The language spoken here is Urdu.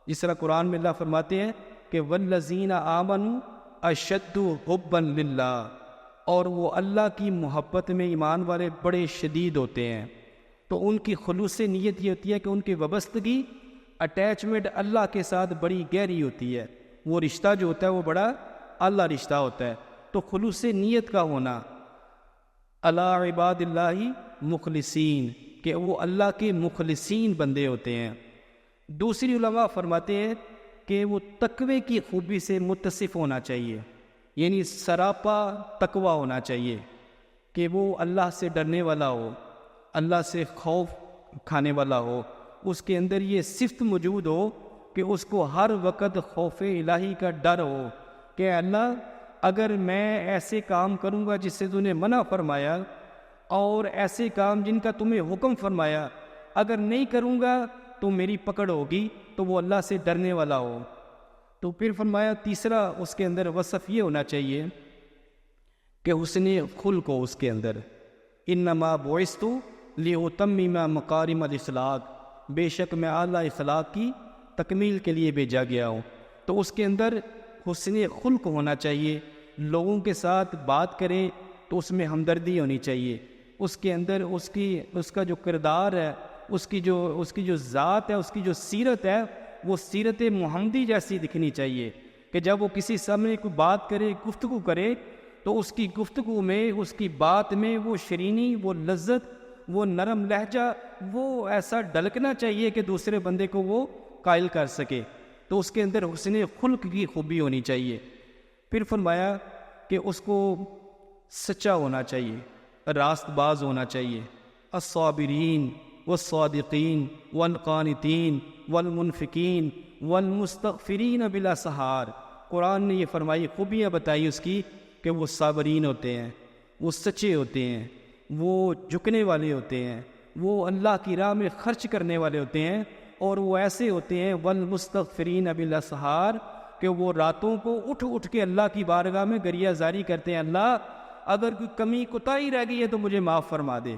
جس طرح قرآن میں اللہ فرماتے ہیں کہ والذین آمنوا اشد حبا للہ، اور وہ اللہ کی محبت میں ایمان والے بڑے شدید ہوتے ہیں۔ تو ان کی خلوص نیت یہ ہوتی ہے کہ ان کی وابستگی، اٹیچمنٹ اللہ کے ساتھ بڑی گہری ہوتی ہے، وہ رشتہ جو ہوتا ہے وہ بڑا اعلیٰ رشتہ ہوتا ہے۔ تو خلوص نیت کا ہونا، اللہ عباد اللہ مخلصین، کہ وہ اللہ کے مخلصین بندے ہوتے ہیں۔ دوسری علماء فرماتے ہیں کہ وہ تقوی کی خوبی سے متصف ہونا چاہیے، یعنی سراپا تقوی ہونا چاہیے، کہ وہ اللہ سے ڈرنے والا ہو، اللہ سے خوف کھانے والا ہو، اس کے اندر یہ صفت موجود ہو کہ اس کو ہر وقت خوف الہی کا ڈر ہو کہ اللہ اگر میں ایسے کام کروں گا جس سے تو نے منع فرمایا، اور ایسے کام جن کا تمہیں حکم فرمایا اگر نہیں کروں گا تو میری پکڑ ہوگی، تو وہ اللہ سے ڈرنے والا ہو۔ تو پھر فرمایا تیسرا اس کے اندر وصف یہ ہونا چاہیے کہ حسن خلق ہو اس کے اندر، انما بعثت لأتمم مکارم الاخلاق، بے شک میں اعلیٰ اخلاق کی تکمیل کے لیے بھیجا گیا ہوں۔ تو اس کے اندر حسن خلق ہونا چاہیے، لوگوں کے ساتھ بات کرے تو اس میں ہمدردی ہونی چاہیے، اس کے اندر اس کا جو کردار ہے، اس کی جو ذات ہے، اس کی جو سیرت ہے، وہ سیرت محمدی جیسی دکھنی چاہیے، کہ جب وہ کسی سامنے کوئی بات کرے، گفتگو کرے، تو اس کی گفتگو میں، اس کی بات میں وہ شرینی، وہ لذت، وہ نرم لہجہ، وہ ایسا ڈلکنا چاہیے کہ دوسرے بندے کو وہ قائل کر سکے۔ تو اس کے اندر حسن خلق کی خوبی ہونی چاہیے۔ پھر فرمایا کہ اس کو سچا ہونا چاہیے، راست باز ہونا چاہیے، الصابرین والصادقین والقانتین والمنفقین والمستغفرین بالاسحار۔ قرآن نے یہ فرمائی، خوبیاں بتائی اس کی کہ وہ صابرین ہوتے ہیں، وہ سچے ہوتے ہیں، وہ جھکنے والے ہوتے ہیں، وہ اللہ کی راہ میں خرچ کرنے والے ہوتے ہیں، اور وہ ایسے ہوتے ہیں والمستغفرین بالاسحار کہ وہ راتوں کو اٹھ اٹھ کے اللہ کی بارگاہ میں گریہ زاری کرتے ہیں، اللہ اگر کوئی کمی کوتاہی رہ گئی ہے تو مجھے معاف فرما دے۔